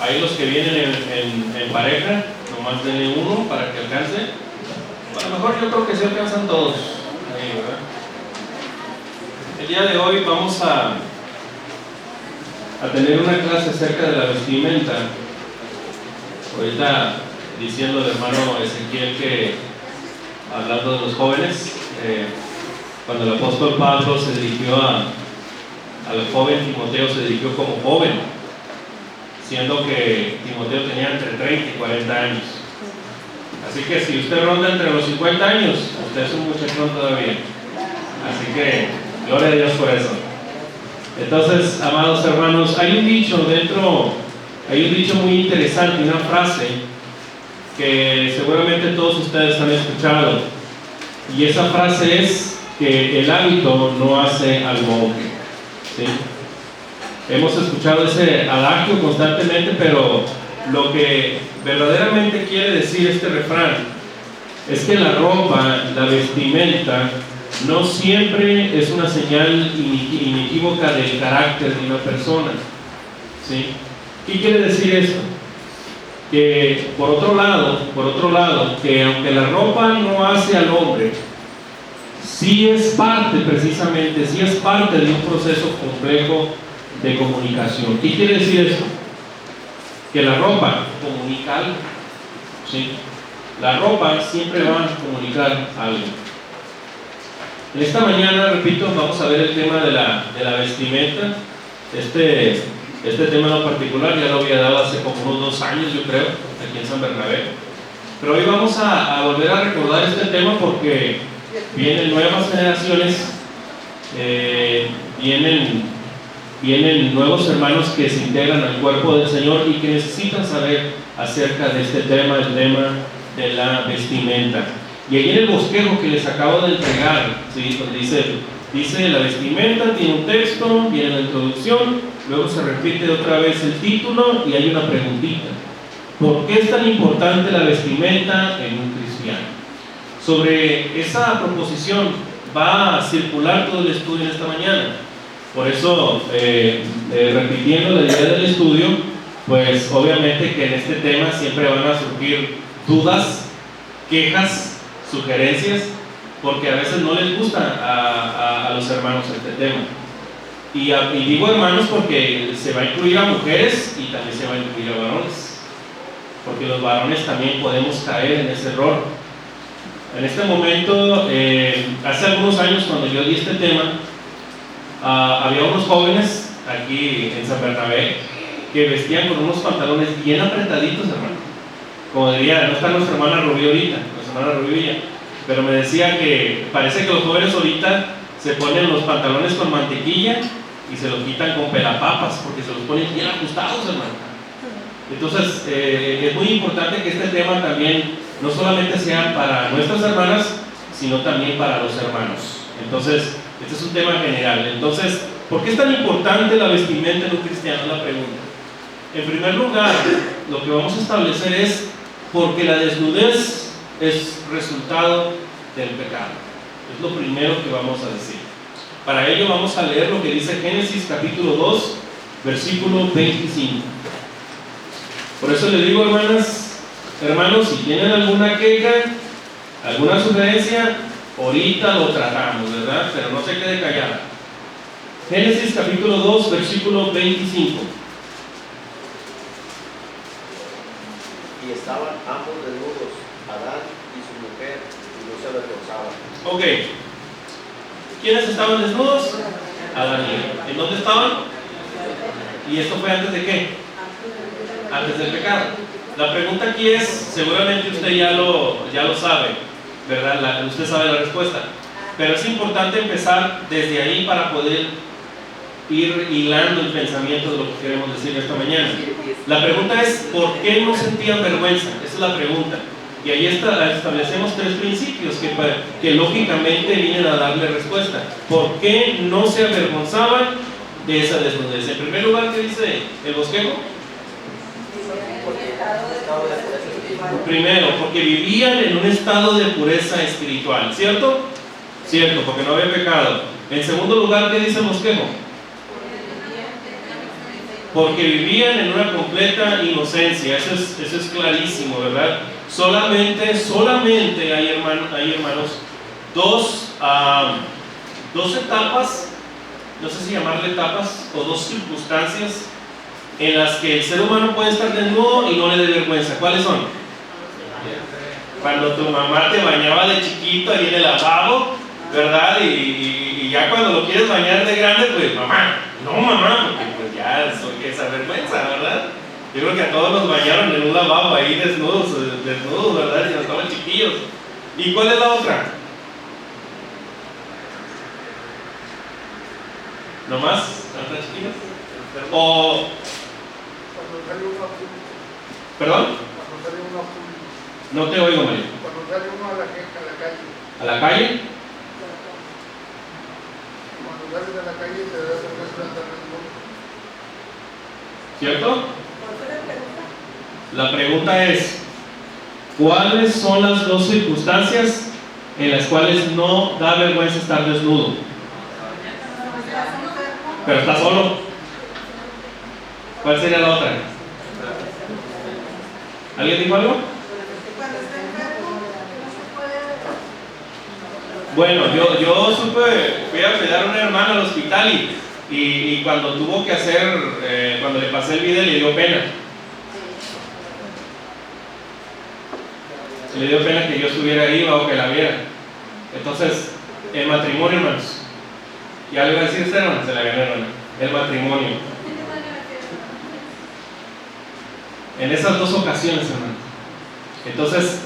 Ahí los que vienen en pareja, nomás denle uno para que alcance. A lo mejor yo creo que sí alcanzan todos. Ahí, ¿verdad? El día de hoy vamos a tener una clase acerca de la vestimenta. Ahorita diciendo el hermano Ezequiel que, hablando de los jóvenes, cuando el apóstol Pablo se dirigió al joven Timoteo, se dirigió como joven, siendo que Timoteo tenía entre 30 y 40 años. Así que si usted ronda entre los 50 años, usted es un muchachón todavía. Así que, gloria a Dios por eso. Entonces, amados hermanos, hay un dicho muy interesante, una frase que seguramente todos ustedes han escuchado. Y esa frase es que el hábito no hace al monje. ¿Sí? Hemos escuchado ese adagio constantemente, pero lo que verdaderamente quiere decir este refrán es que la ropa, la vestimenta, no siempre es una señal inequívoca del carácter de una persona. ¿Sí? ¿Qué quiere decir esto? Que por otro lado, que aunque la ropa no hace al hombre, sí es parte de un proceso complejo de comunicación. ¿Qué quiere decir esto? Que la ropa comunica algo. ¿Sí? La ropa siempre va a comunicar algo. En esta mañana, repito, vamos a ver el tema de la vestimenta. Este tema en particular ya lo había dado hace como unos 2 años, yo creo, aquí en San Bernabé. Pero hoy vamos a volver a recordar este tema porque vienen nuevas generaciones, vienen nuevos hermanos que se integran al cuerpo del Señor y que necesitan saber acerca de este tema, el tema de la vestimenta. Y ahí en el bosquejo que les acabo de entregar, ¿sí? Pues dice la vestimenta, tiene un texto, viene la introducción, luego se repite otra vez el título y hay una preguntita. ¿Por qué es tan importante la vestimenta en un cristiano? Sobre esa proposición va a circular todo el estudio en esta mañana. Por eso, repitiendo la idea del estudio, pues obviamente que en este tema siempre van a surgir dudas, quejas, sugerencias, porque a veces no les gusta a los hermanos este tema. Y digo hermanos porque se va a incluir a mujeres y también se va a incluir a varones, porque los varones también podemos caer en ese error. En este momento, hace algunos años cuando yo di este tema, había unos jóvenes aquí en San Bernabé que vestían con unos pantalones bien apretaditos, hermano. Como diría, no está nuestra hermana Rubí ahorita, nuestra hermana Rubí Villa, pero me decía que parece que los jóvenes ahorita se ponen los pantalones con mantequilla y se los quitan con pelapapas porque se los ponen bien ajustados, hermano. Entonces, es muy importante que este tema también no solamente sea para nuestras hermanas, sino también para los hermanos. Entonces, este es un tema general. Entonces, ¿por qué es tan importante la vestimenta en un cristiano? Es la pregunta. En primer lugar, lo que vamos a establecer es porque la desnudez es resultado del pecado. Es lo primero que vamos a decir. Para ello vamos a leer lo que dice Génesis capítulo 2, versículo 25. Por eso les digo, hermanos, si tienen alguna queja, alguna sugerencia, ahorita lo tratamos, ¿verdad? Pero no se quede callada. Génesis capítulo 2, versículo 25. Y estaban ambos desnudos, Adán y su mujer, y no se avergonzaban. Ok. ¿Quiénes estaban desnudos? Adán y Eva. ¿En dónde estaban? ¿Y esto fue antes de qué? Antes del pecado. La pregunta aquí es, seguramente usted ya lo sabe, ¿verdad? Usted sabe la respuesta. Pero es importante empezar desde ahí para poder ir hilando el pensamiento de lo que queremos decir esta mañana. La pregunta es, ¿por qué no sentían vergüenza? Esa es la pregunta. Y ahí establecemos 3 principios que lógicamente vienen a darle respuesta. ¿Por qué no se avergonzaban de esa desnudez? En primer lugar, ¿qué dice el bosquejo? Primero, porque vivían en un estado de pureza espiritual, ¿cierto? Cierto, porque no había pecado. En segundo lugar, ¿qué dice el bosquejo? porque vivían en una completa inocencia. Eso es clarísimo, ¿verdad? Solamente hay hermanos, dos etapas, no sé si llamarle etapas, o dos circunstancias en las que el ser humano puede estar desnudo y no le dé vergüenza. ¿Cuáles son? Cuando tu mamá te bañaba de chiquito ahí en el lavabo, ¿verdad? Y ya cuando lo quieres bañar de grande, pues mamá, no mamá, porque pues ya soy esa vergüenza, ¿verdad? Yo creo que a todos nos bañaron en un lavabo ahí desnudos, ¿verdad? Y nos estaban chiquillos. ¿Y cuál es la otra? ¿No más? ¿Tantas chiquillas? O... ¿Perdón? No te oigo, María. Cuando sale uno a la calle. ¿A la calle? Cuando sales a la calle te das vergüenza de desnudo. ¿Cierto? La pregunta es, ¿cuáles son las dos circunstancias en las cuales no da vergüenza estar desnudo? Pero está solo. ¿Cuál sería la otra? ¿Alguien dijo algo? Bueno, yo supe, fui a cuidar a una hermana al hospital y cuando tuvo que hacer, cuando le pasé el video le dio pena. Le dio pena que yo estuviera ahí o que la viera. Entonces, el matrimonio, hermanos. Ya le iba a decir usted, hermano, se la gané, hermano. El matrimonio. En esas dos ocasiones, hermano. Entonces,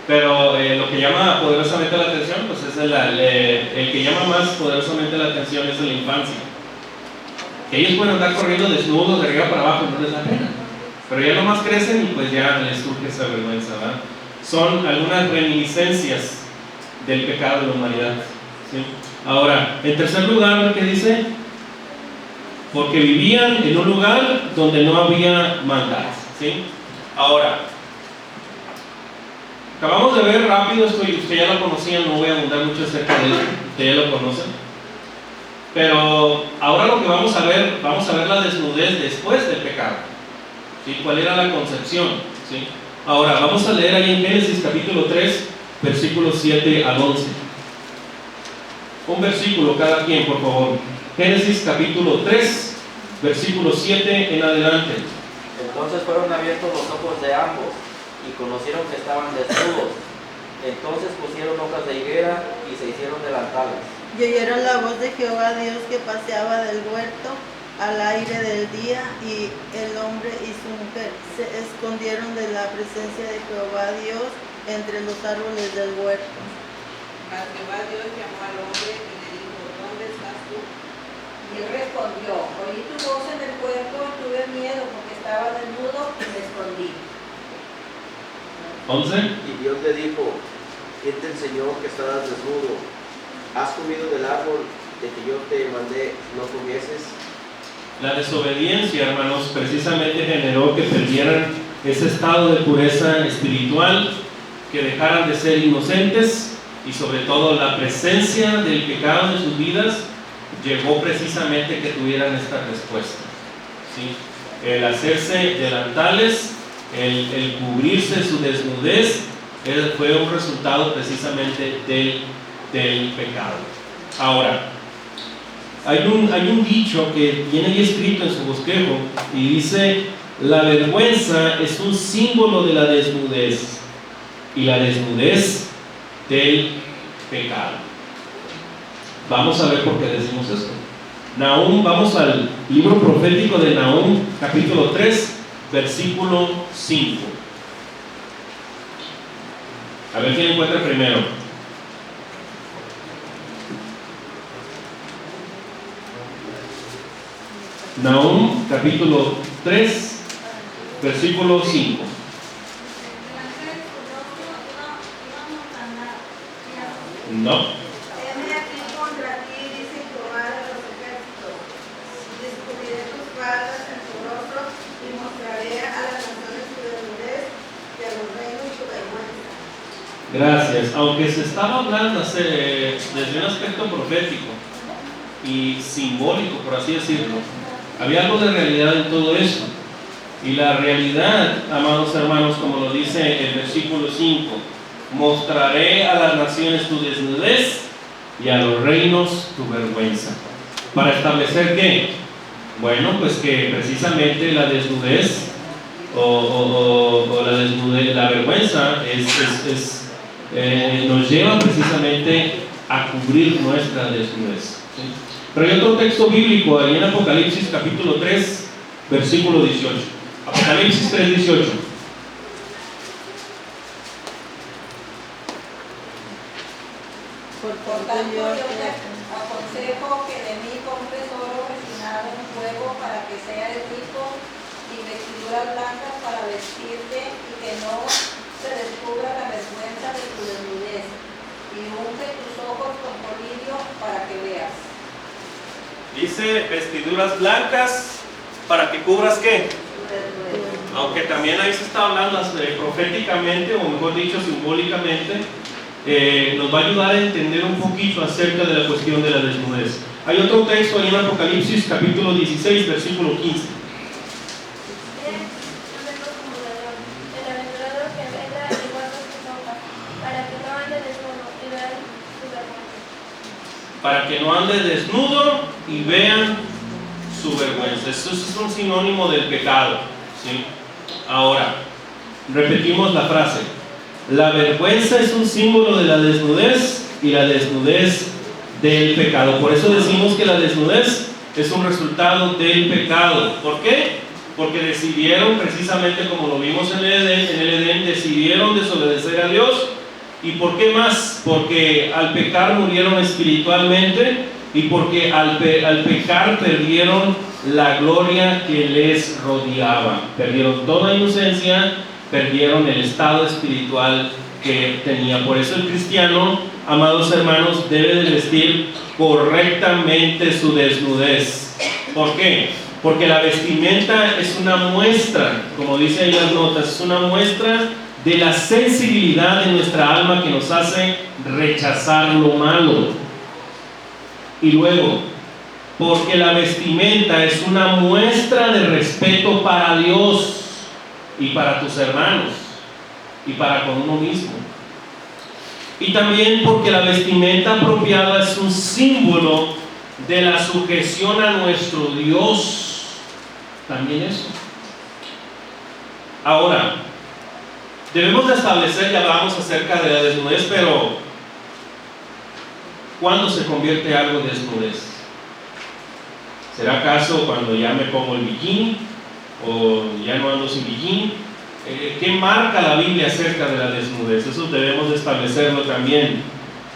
pero lo que llama poderosamente la atención, pues es el que llama más poderosamente la atención es de la infancia. Que ellos pueden andar corriendo desnudos de arriba para abajo y no les da pena. Pero ya nomás crecen y pues ya les surge esa vergüenza, ¿verdad? Son algunas reminiscencias del pecado de la humanidad, ¿sí? Ahora, en tercer lugar, ¿qué dice? Porque vivían en un lugar donde no había maldad, ¿sí? Ahora, acabamos de ver rápido esto y usted ya lo conocía, no voy a abundar mucho acerca de él, usted ya lo conoce. Pero ahora lo que vamos a ver la desnudez después del pecado, ¿sí? ¿Cuál era la concepción? ¿Sí? Ahora, vamos a leer ahí en Génesis capítulo 3, versículos 7 al 11. Un versículo cada quien, por favor. Génesis capítulo 3, versículo 7 en adelante. Entonces fueron abiertos los ojos de ambos y conocieron que estaban desnudos. Entonces pusieron hojas de higuera y se hicieron delantales. Y oyeron la voz de Jehová Dios que paseaba del huerto al aire del día, y el hombre y su mujer se escondieron de la presencia de Jehová Dios entre los árboles del huerto. Mas Jehová Dios llamó al hombre y le dijo: ¿Dónde estás tú? Y él respondió: Oí tu voz en el huerto y tuve miedo porque estaba desnudo y me escondí. 11. Y Dios le dijo: ¿Quién te enseñó que estabas desnudo? ¿Has comido del árbol de que yo te mandé no comieses? La desobediencia, hermanos, precisamente generó que perdieran ese estado de pureza espiritual, que dejaran de ser inocentes, y sobre todo la presencia del pecado en sus vidas llevó precisamente que tuvieran esta respuesta, ¿sí? El hacerse delantales, el cubrirse su desnudez, fue un resultado precisamente del pecado. Ahora, hay un dicho que viene ahí escrito en su bosquejo y dice: la vergüenza es un símbolo de la desnudez y la desnudez del pecado. Vamos a ver por qué decimos esto. Nahum, vamos al libro profético de Nahum, capítulo 3, versículo 5. A ver quién encuentra primero. Nahum, capítulo 3, versículo 5. No. Heme aquí contra ti, dice Jehová de los ejércitos. Descubriré tus faldas en tu rostro y mostraré a las naciones tu desnudez y a los reinos tu vergüenza. Gracias. Aunque se estaba hablando desde un aspecto profético y simbólico, por así decirlo, Había algo de realidad en todo esto. Y la realidad, amados hermanos, como lo dice el versículo 5, mostraré a las naciones tu desnudez y a los reinos tu vergüenza. ¿Para establecer qué? Bueno, pues que precisamente la desnudez o la desnudez, la vergüenza nos lleva precisamente a cubrir nuestra desnudez, ¿sí? Pero hay otro texto bíblico ahí en Apocalipsis capítulo 3, versículo 18. Apocalipsis 3, 18. Por tanto, yo te aconsejo que de mí compres oro refinado en fuego para que seas rico y vestiduras blancas para vestirte y que no se descubra la vergüenza de tu desnudez, y unge tus ojos con colirio para que veas. Dice vestiduras blancas para que cubras ¿qué? Aunque también ahí se está hablando proféticamente, o mejor dicho simbólicamente, nos va a ayudar a entender un poquito acerca de la cuestión de la desnudez. Hay otro texto ahí en Apocalipsis capítulo 16, versículo 15. Para que no ande desnudo y vean su vergüenza. Esto es un sinónimo del pecado, ¿sí? Ahora, repetimos la frase. La vergüenza es un símbolo de la desnudez y la desnudez del pecado. Por eso decimos que la desnudez es un resultado del pecado. ¿Por qué? Porque decidieron, precisamente como lo vimos en el Edén, decidieron desobedecer a Dios. ¿Y por qué más? Porque al pecar murieron espiritualmente y porque al pecar perdieron la gloria que les rodeaba. Perdieron toda inocencia, perdieron el estado espiritual que tenía. Por eso el cristiano, amados hermanos, debe de vestir correctamente su desnudez. ¿Por qué? Porque la vestimenta es una muestra, como dice ahí las notas, es una muestra de la sensibilidad de nuestra alma que nos hace rechazar lo malo. Y luego, porque la vestimenta es una muestra de respeto para Dios y para tus hermanos y para con uno mismo. Y también porque la vestimenta apropiada es un símbolo de la sujeción a nuestro Dios. También eso. Ahora, debemos de establecer, ya hablamos acerca de la desnudez, pero ¿cuándo se convierte algo en desnudez? ¿Será acaso cuando ya me pongo el bikini o ya no ando sin bikini? ¿Qué marca la Biblia acerca de la desnudez? Eso debemos de establecerlo también.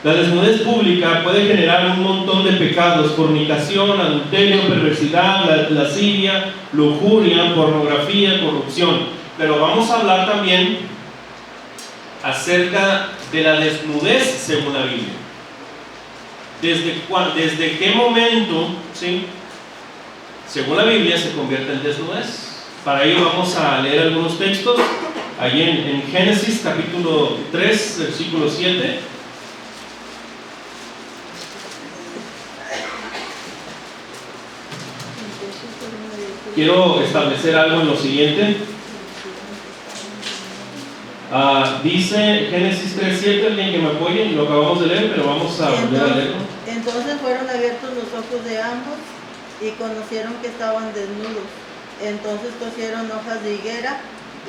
La desnudez pública puede generar un montón de pecados: fornicación, adulterio, perversidad, lascivia, lujuria, pornografía, corrupción. Pero vamos a hablar también acerca de la desnudez según la Biblia. ¿Desde qué momento, sí, según la Biblia, se convierte en desnudez? Para ello vamos a leer algunos textos. Allí en Génesis capítulo 3, versículo 7. Quiero establecer algo en lo siguiente. Dice Génesis 3:7, alguien que me apoye, lo acabamos de leer, pero vamos a volver a leerlo. Entonces fueron abiertos los ojos de ambos y conocieron que estaban desnudos. Entonces cosieron hojas de higuera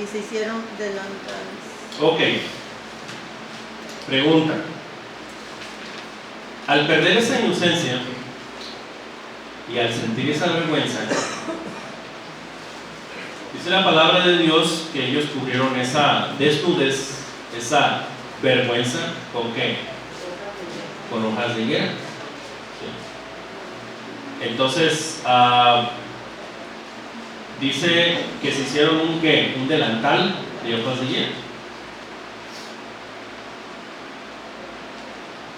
y se hicieron delantales. Ok. Pregunta. Al perder esa inocencia y al sentir esa vergüenza, dice la palabra de Dios que ellos cubrieron esa desnudez, esa vergüenza, ¿con qué? Con hojas de higuera. ¿Sí? Entonces, dice que se hicieron un delantal de hojas de higuera.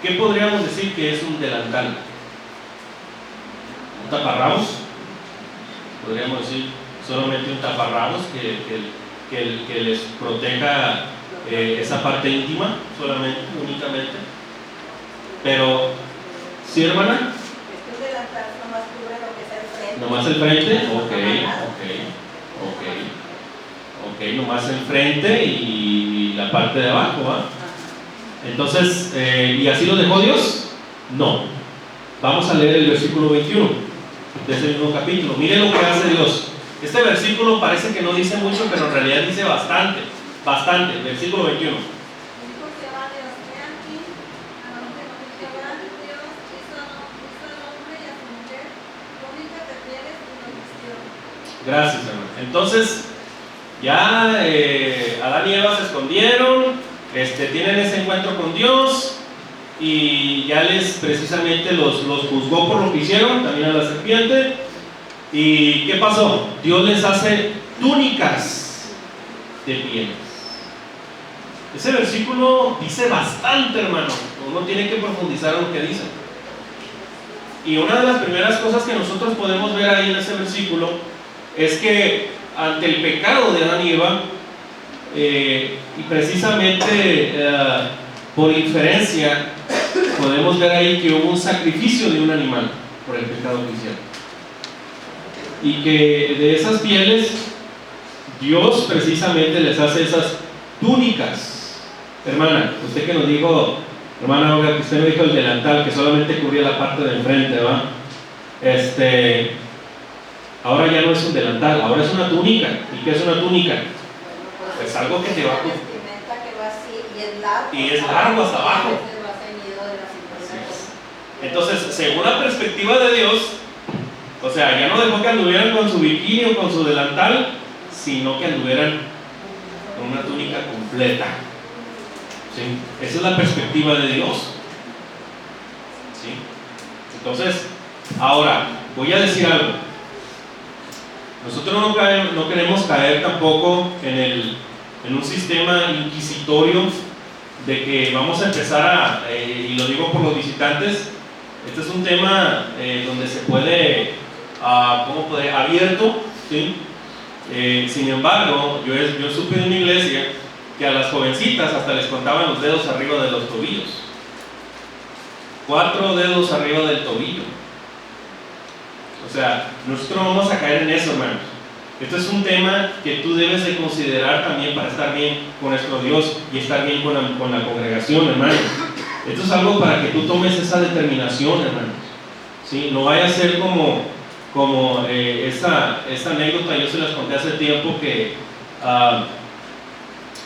¿Qué podríamos decir que es un delantal? ¿Un taparrabos? Podríamos decir solamente un taparrabos que les proteja esa parte íntima, solamente, únicamente. Pero, ¿sí, hermana? Es que un delantal nomás cubre lo que es el ¿Nomás el frente? Ok, nomás el frente y la parte de abajo, ¿va? Entonces, ¿y así lo dejó Dios? No. Vamos a leer el versículo 21 de ese mismo capítulo. Miren lo que hace Dios. Este versículo parece que no dice mucho, pero en realidad dice bastante. Versículo 21. Dijo Jehová Dios, he aquí, Jehová Dios hizo al hombre y a su mujer, túnica de pieles y los vistió. Gracias, hermano. Entonces, ya Adán y Eva se escondieron, tienen ese encuentro con Dios y ya precisamente los juzgó por lo que hicieron, también a la serpiente. ¿Y qué pasó? Dios les hace túnicas de pieles. Ese versículo dice bastante, hermano. Uno tiene que profundizar en lo que dice. Y una de las primeras cosas que nosotros podemos ver ahí en ese versículo es que ante el pecado de Adán y Eva, y precisamente por inferencia, podemos ver ahí que hubo un sacrificio de un animal por el pecado que hicieron. Y que de esas pieles, Dios precisamente les hace esas túnicas. Hermana, usted que nos dijo, hermana Olga, que usted me dijo el delantal, que solamente cubría la parte de enfrente, ¿va? Ahora ya no es un delantal, ahora es una túnica. ¿Y qué es una túnica? Pues algo que te va a cubrir. Vestimenta que va así y es largo. Y es largo hasta abajo. A veces va ceñido de la cintura. Entonces, según la perspectiva de Dios, o sea, ya no dejó que anduvieran con su bikini o con su delantal, sino que anduvieran con una túnica completa. ¿Sí? Esa es la perspectiva de Dios. ¿Sí? Entonces, ahora, voy a decir algo. Nosotros no queremos caer tampoco en un sistema inquisitorio de que vamos a empezar y lo digo por los visitantes, este es un tema donde se puede, abierto, ¿sí? Sin embargo, yo supe en una iglesia que a las jovencitas hasta les contaban los dedos arriba de los tobillos. 4 dedos arriba del tobillo. O sea, nosotros no vamos a caer en eso, hermanos. Esto es un tema que tú debes de considerar también para estar bien con nuestro Dios y estar bien con la congregación, hermanos. Esto es algo para que tú tomes esa determinación, hermanos. ¿Sí? No vaya a ser como esa anécdota, yo se las conté hace tiempo, que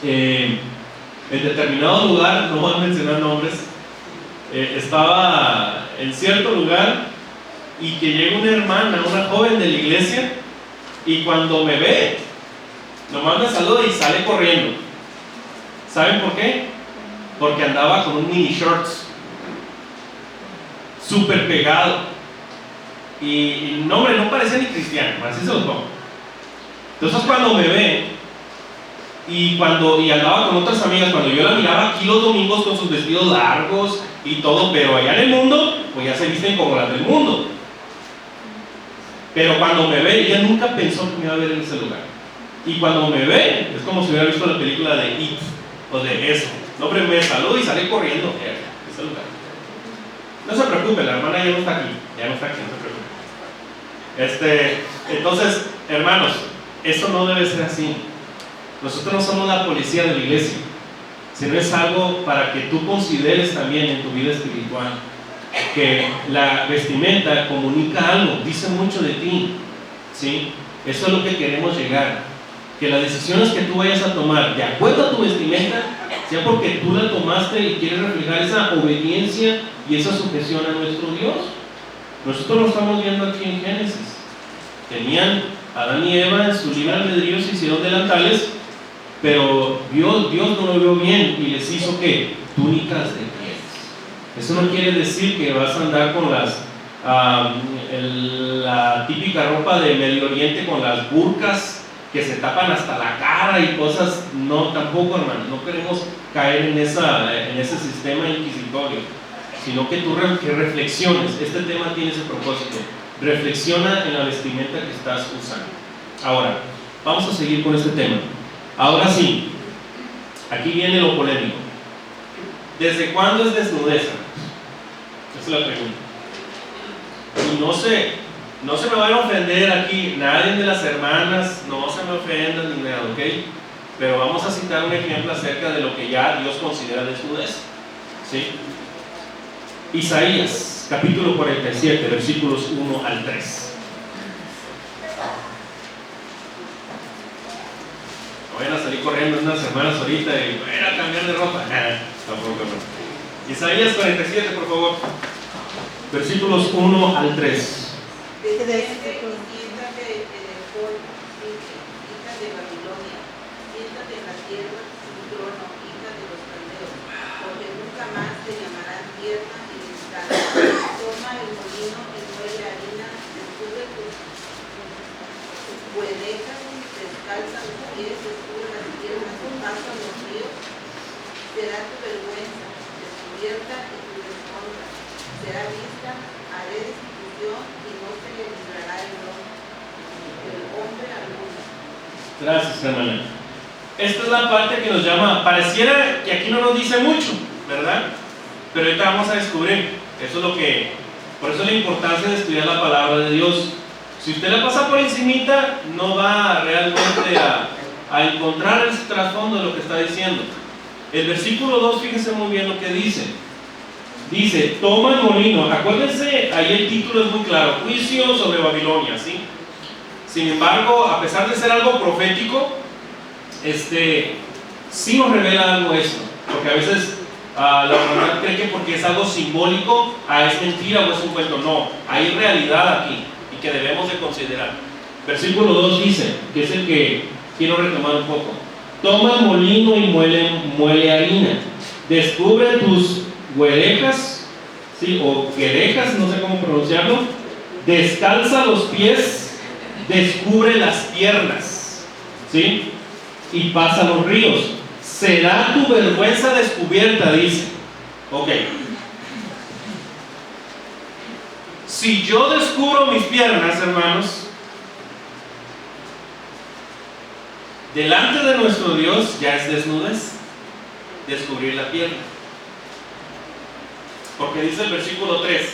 en determinado lugar, no voy a mencionar nombres, estaba en cierto lugar y que llega una hermana, una joven de la iglesia, y cuando me ve, nomás me saluda y sale corriendo. ¿Saben por qué? Porque andaba con un mini shorts súper pegado y no, hombre, no parecía ni cristiano, así se los pongo. Entonces cuando me ve y andaba con otras amigas, cuando yo la miraba aquí los domingos con sus vestidos largos y todo, pero allá en el mundo pues ya se visten como las del mundo. Pero cuando me ve, ella nunca pensó que me iba a ver en ese lugar. Y cuando me ve, es como si hubiera visto la película de It o de eso. No, hombre, me saluda y sale corriendo a ese lugar. No se preocupe, la hermana ya no está aquí, no se preocupe. Entonces, hermanos, eso no debe ser así. Nosotros no somos la policía de la iglesia, sino es algo para que tú consideres también en tu vida espiritual, que la vestimenta comunica algo, dice mucho de ti, ¿sí? Eso es lo que queremos llegar, que las decisiones que tú vayas a tomar de acuerdo a tu vestimenta sea porque tú la tomaste y quieres reflejar esa obediencia y esa sujeción a nuestro Dios. Nosotros lo estamos viendo aquí en Génesis. Tenían Adán y Eva en su libre albedrío, se hicieron delantales, pero Dios no lo vio bien y les hizo ¿qué? Túnicas de pieles. Eso no quiere decir que vas a andar con la típica ropa de Medio Oriente, con las burkas que se tapan hasta la cara y cosas. No, tampoco, hermano, no queremos caer en ese sistema inquisitorio, sino que tú que reflexiones. Este tema tiene ese propósito. Reflexiona en la vestimenta que estás usando. Ahora, vamos a seguir con este tema. Ahora sí, aquí viene lo polémico. ¿Desde cuándo es desnudez? Esa es la pregunta. Y no sé No se me van a ofender aquí, nadie de las hermanas, no se me ofendan ni nada, ¿ok? Pero vamos a citar un ejemplo acerca de lo que ya Dios considera desnudez, ¿sí? Isaías, capítulo 47, versículos 1 al 3. No vayan a salir corriendo unas hermanas ahorita y vayan a cambiar de ropa. Tampoco no. Isaías 47, por favor. Versículos 1 al 3. Desciende y siéntate en el polvo, hija de Babilonia, siéntate en la tierra, tu trono, hija de los caldeos, porque nunca más te llamarán tierra y ventana. Toma el molino y muele harina, descubre tus huedejas, descalza los pies, descubre las piernas, pasa los ríos, será tu vergüenza, descubierta y tu deshonra, será vista, haré destitución y no se le librará el hombre alguno. Gracias, hermana. Esta es la parte que nos llama, pareciera que aquí no nos dice mucho, ¿verdad? Pero ahorita vamos a descubrir. Eso es lo que, por eso la importancia de estudiar la palabra de Dios. Si usted la pasa por encimita, no va realmente a encontrar el trasfondo de lo que está diciendo. El versículo 2, fíjense muy bien lo que dice. Dice, toma el molino. Acuérdense, ahí el título es muy claro, juicio sobre Babilonia, ¿sí? Sin embargo, a pesar de ser algo profético, sí nos revela algo esto, porque a veces la humanidad cree que porque es algo simbólico, es mentira o es un cuento. No, hay realidad aquí y que debemos de considerar. Versículo 2 dice, que es el que quiero retomar un poco. Toma el molino y muele harina, descubre tus huedejas, ¿sí? O guedejas, no sé cómo pronunciarlo, descalza los pies, descubre las piernas, ¿sí? Y pasa los ríos. Será tu vergüenza descubierta, dice. Ok. Si yo descubro mis piernas, hermanos, delante de nuestro Dios ya es desnudez, descubrir la pierna. Porque dice el versículo 3,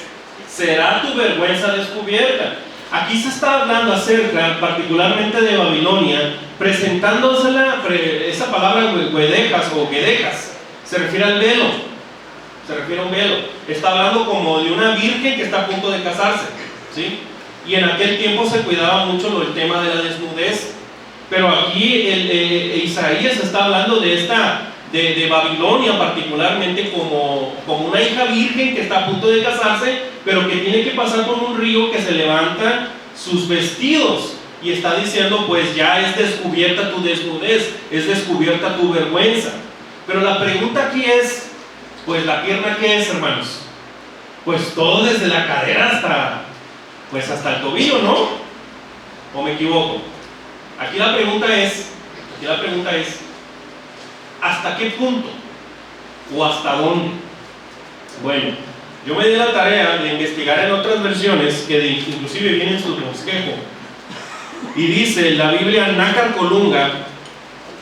será tu vergüenza descubierta. Aquí se está hablando acerca, particularmente de Babilonia, presentándosela, esa palabra huedejas o guedejas, se refiere al velo, se refiere a un velo. Está hablando como de una virgen que está a punto de casarse, ¿sí? Y en aquel tiempo se cuidaba mucho el tema de la desnudez, pero aquí Isaías está hablando de Babilonia particularmente como una hija virgen que está a punto de casarse, pero que tiene que pasar por un río que se levanta sus vestidos, y está diciendo, pues ya es descubierta tu desnudez, es descubierta tu vergüenza. Pero la pregunta aquí es, pues la pierna, ¿qué es, hermanos? Pues todo desde la cadera hasta el tobillo, ¿no? ¿O me equivoco? Aquí la pregunta es, ¿hasta qué punto? ¿O hasta dónde? Bueno, yo me di la tarea de investigar en otras versiones, que inclusive viene en su bosquejo, y dice la Biblia Nácar Colunga.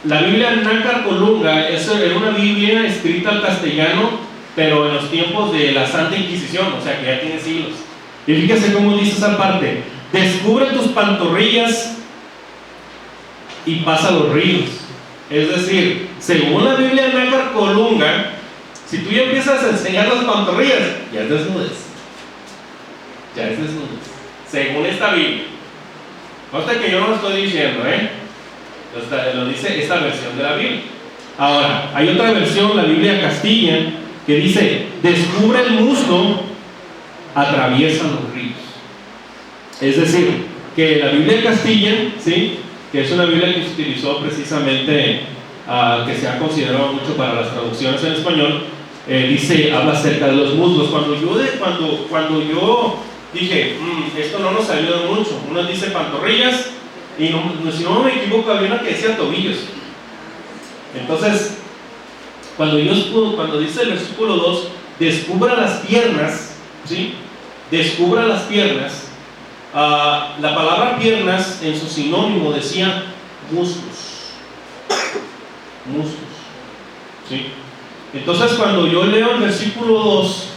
La Biblia Nácar Colunga era una Biblia escrita al castellano, pero en los tiempos de la Santa Inquisición, o sea que ya tiene siglos. Y fíjese cómo dice esa parte: descubre tus pantorrillas y pasa los ríos. Es decir, según la Biblia Nácar Colunga, si tú ya empiezas a enseñar las pantorrillas, ya es desnudez. Ya es desnudez. Según esta Biblia. Consta que yo no lo estoy diciendo, lo dice esta versión de la Biblia. Ahora, hay otra versión, la Biblia Castilla, que dice: descubre el muslo, atraviesa los ríos. Es decir, que la Biblia Castilla, ¿sí?, que es una Biblia que se utilizó precisamente, que se ha considerado mucho para las traducciones en español, habla acerca de los muslos. Cuando yo dije, esto no nos ayuda mucho, uno dice pantorrillas, y si no me equivoco había una que decía tobillos. Entonces, cuando dice el versículo 2, descubra las piernas, ¿sí? Descubra las piernas. La palabra piernas en su sinónimo decía muslos, ¿sí? Entonces, cuando yo leo el versículo 2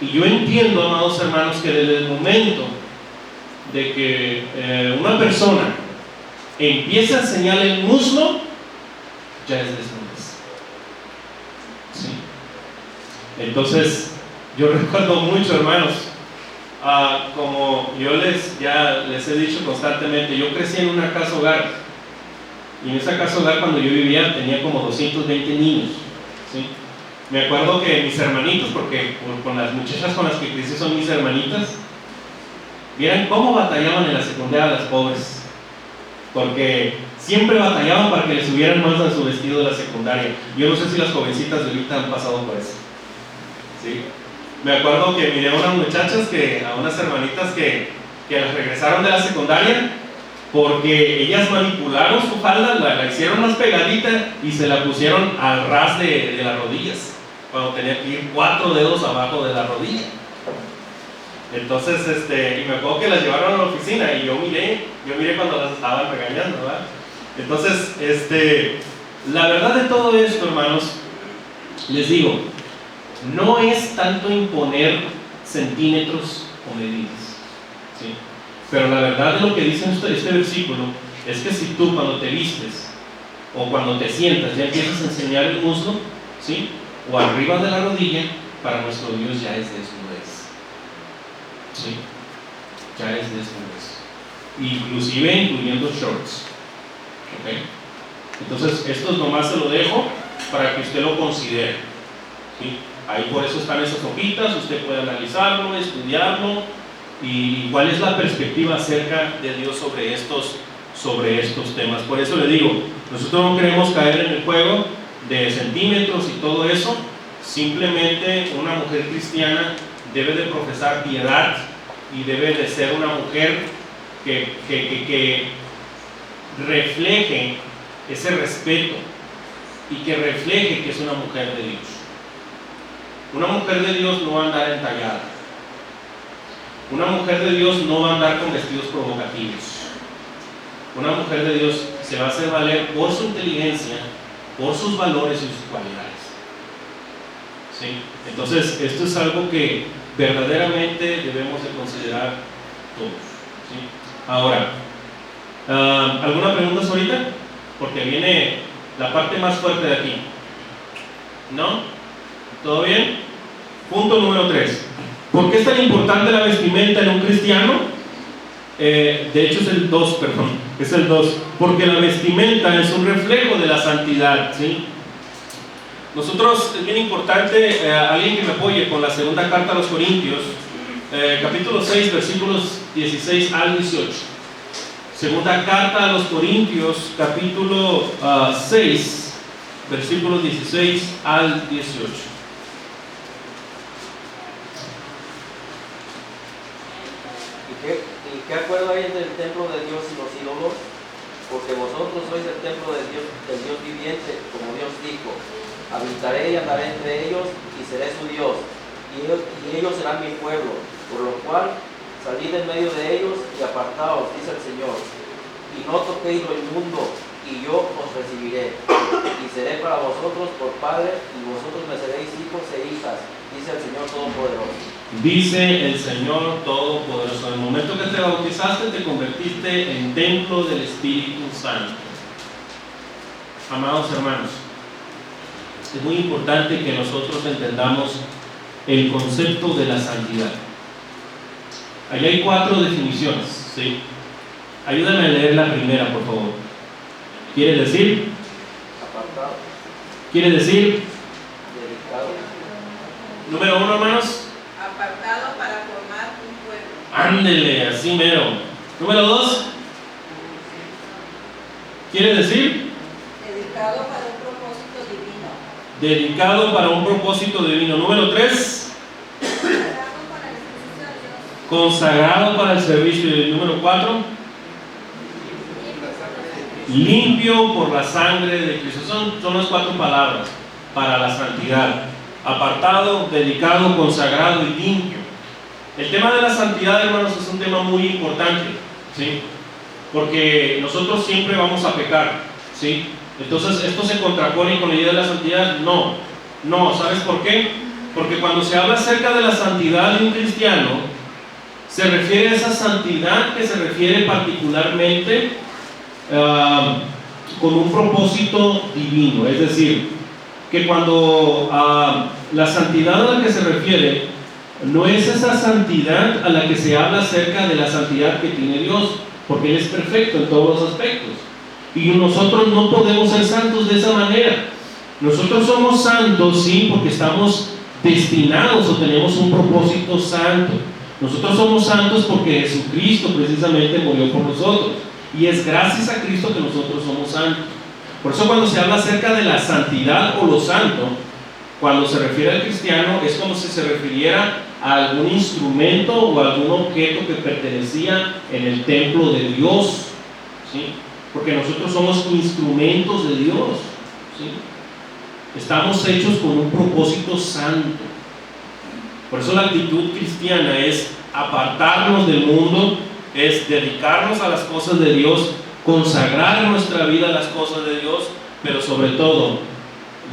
y yo entiendo, amados hermanos, que desde el momento de que una persona empieza a enseñar el muslo, ya es desnudez. ¿Sí? Entonces, yo recuerdo mucho, hermanos, como yo ya les he dicho constantemente, yo crecí en una casa hogar, y en esa casa hogar cuando yo vivía tenía como 220 niños. ¿Sí? Me acuerdo que mis hermanitos, porque con las muchachas con las que crecí son mis hermanitas, vieran cómo batallaban en la secundaria las pobres, porque siempre batallaban para que les subieran más a su vestido de la secundaria. Yo no sé si las jovencitas de ahorita han pasado por eso. ¿Sí? Me acuerdo que miré a unas muchachas, a unas hermanitas que las regresaron de la secundaria porque ellas manipularon su falda, la hicieron más pegadita y se la pusieron al ras de las rodillas, cuando tenía que ir 4 dedos abajo de la rodilla. Entonces, y me acuerdo que las llevaron a la oficina y yo miré cuando las estaban regañando, ¿verdad? Entonces, la verdad de todo esto, hermanos, les digo, no es tanto imponer centímetros o medidas, ¿sí? Pero la verdad de lo que dice este versículo es que si tú cuando te vistes o cuando te sientas ya empiezas a enseñar el muslo, ¿sí? O arriba de la rodilla, para nuestro Dios ya es desnudez. ¿Sí? Ya es desnudez. Inclusive incluyendo shorts. ¿Ok? Entonces, esto nomás se lo dejo para que usted lo considere. ¿Sí? Ahí por eso están esas hojitas, usted puede analizarlo, estudiarlo y cuál es la perspectiva acerca de Dios sobre estos temas. Por eso le digo, nosotros no queremos caer en el juego de centímetros y todo eso. Simplemente una mujer cristiana debe de profesar piedad y debe de ser una mujer que refleje ese respeto y que refleje que es una mujer de Dios. Una mujer de Dios no va a andar entallada. Una mujer de Dios no va a andar con vestidos provocativos. Una mujer de Dios se va a hacer valer por su inteligencia, por sus valores y sus cualidades. ¿Sí? Entonces, esto es algo que verdaderamente debemos de considerar todos. ¿Sí? Ahora, ¿alguna pregunta ahorita? Porque viene la parte más fuerte de aquí. ¿No? ¿Todo bien? Punto número 3. ¿Por qué es tan importante la vestimenta en un cristiano? De hecho es el 2, perdón. Es el 2. Porque la vestimenta es un reflejo de la santidad. ¿Sí? Nosotros, es bien importante, alguien que me apoye con la segunda carta a los Corintios, capítulo 6, versículos 16 al 18. Segunda carta a los Corintios, capítulo 6, versículos 16 al 18. ¿Y qué acuerdo hay entre el templo de Dios y los ídolos? Porque vosotros sois el templo del Dios viviente, como Dios dijo: habitaré y andaré entre ellos y seré su Dios, y ellos serán mi pueblo. Por lo cual, salid en medio de ellos y apartaos, dice el Señor, y no toquéis lo inmundo, y yo os recibiré, y seré para vosotros por padre, y vosotros me seréis hijos e hijas, dice el Señor Todopoderoso. Dice el Señor Todopoderoso: en el momento que te bautizaste, te convertiste en templo del Espíritu Santo. Amados hermanos, es muy importante que nosotros entendamos el concepto de la santidad. Allí hay 4 definiciones, ¿sí? Ayúdame a leer la primera, por favor. ¿Quiere decir? Apartado. ¿Quiere decir? Dedicado. Número 1, hermanos. Apartado para formar un pueblo. Ándele, así mero. Número 2. ¿Quiere decir? Dedicado para un propósito divino. Dedicado para un propósito divino. Número 3. Consagrado para el servicio. Y número 4. Limpio por la sangre de Cristo. Son las 4 palabras para la santidad: apartado, dedicado, consagrado y limpio. El tema de la santidad, hermanos, es un tema muy importante, ¿sí? Porque nosotros siempre vamos a pecar, ¿sí? Entonces, ¿esto se contrapone con la idea de la santidad? No, ¿sabes por qué? Porque cuando se habla acerca de la santidad de un cristiano, se refiere a esa santidad que se refiere particularmente con un propósito divino. Es decir, que cuando la santidad a la que se refiere no es esa santidad a la que se habla acerca de la santidad que tiene Dios, porque Él es perfecto en todos los aspectos. Y nosotros no podemos ser santos de esa manera. Nosotros somos santos, sí, porque estamos destinados o tenemos un propósito santo. Nosotros somos santos porque Jesucristo precisamente murió por nosotros. Y es gracias a Cristo que nosotros somos santos. Por eso cuando se habla acerca de la santidad o lo santo, cuando se refiere al cristiano, es como si se refiriera a algún instrumento o algún objeto que pertenecía en el templo de Dios, ¿sí? Porque nosotros somos instrumentos de Dios, ¿sí? Estamos hechos con un propósito santo. Por eso la actitud cristiana es apartarnos del mundo, es dedicarnos a las cosas de Dios, consagrar nuestra vida a las cosas de Dios, pero sobre todo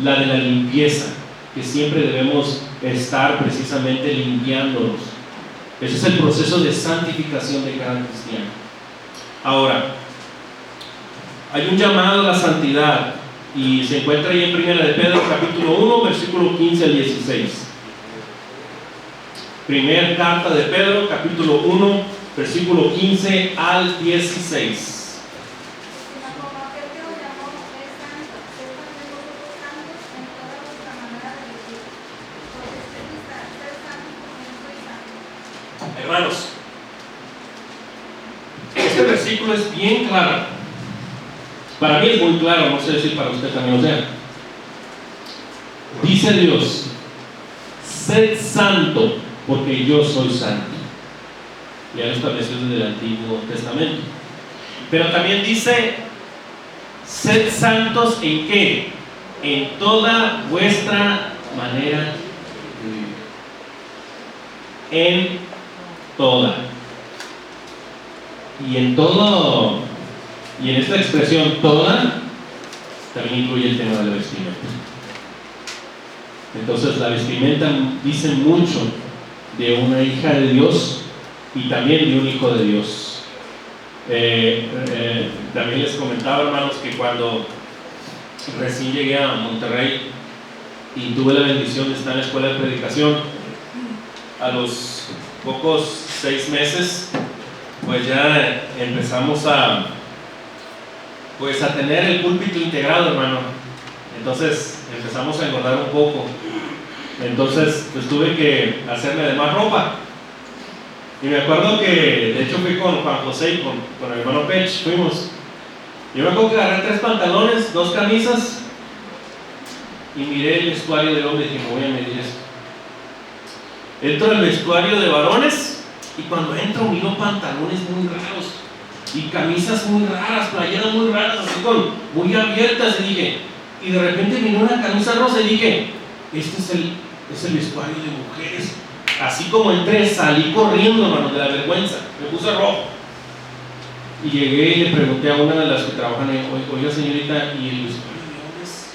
la de la limpieza, que siempre debemos estar precisamente limpiándonos. Ese es el proceso de santificación de cada cristiano. Ahora, hay un llamado a la santidad y se encuentra ahí en 1 de Pedro capítulo 1 versículo 15 al 16. Primera carta de Pedro capítulo 1 versículo 15 al 16. Hermanos, este versículo es bien claro. Para mí es muy claro, no sé si para usted también lo sea. Dice Dios: sed santo, porque yo soy santo. Ya lo estableció desde el Antiguo Testamento. Pero también dice: sed santos ¿en qué? En toda vuestra manera de vivir. En toda. Y en todo, y en esta expresión toda, también incluye el tema de la vestimenta. Entonces la vestimenta dice mucho de una hija de Dios y también de un hijo de Dios. También les comentaba, hermanos, que cuando recién llegué a Monterrey y tuve la bendición de estar en la escuela de predicación, a los pocos 6 meses pues ya empezamos a tener el púlpito integrado, hermano. Entonces empezamos a engordar un poco. Entonces pues tuve que hacerme de más ropa. Y me acuerdo que de hecho fui con Juan José y con el hermano Pech, fuimos. Yo me acuerdo que agarré 3 pantalones, 2 camisas y miré el vestuario de hombre y dije: me voy a medir esto. Entro al vestuario de varones y cuando entro miro pantalones muy raros y camisas muy raras, playeras muy raras, así muy abiertas, y de repente miré una camisa rosa y dije: este es el vestuario de mujeres. Así como entré, salí corriendo, hermano, de la vergüenza, me puse rojo. Y llegué y le pregunté a una de las que trabajan ahí: oiga señorita, ¿y el vestuario de hombres?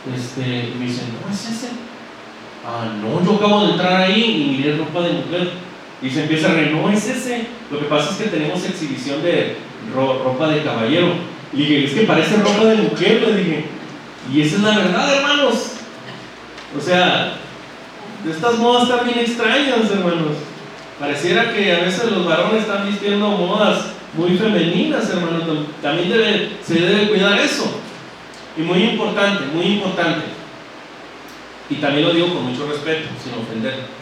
Y me dice: no, es ese. Ah, no, yo acabo de entrar ahí y miré ropa de mujer. Y se empieza a reír: no, es ese. Lo que pasa es que tenemos exhibición de ropa de caballero. Y dije: es que parece ropa de mujer, le dije. Y esa es la verdad, hermanos. O sea, estas modas están bien extrañas, hermanos. Pareciera que a veces los varones están vistiendo modas muy femeninas, hermanos. También se debe cuidar eso. Y muy importante, muy importante. Y también lo digo con mucho respeto, sin ofender.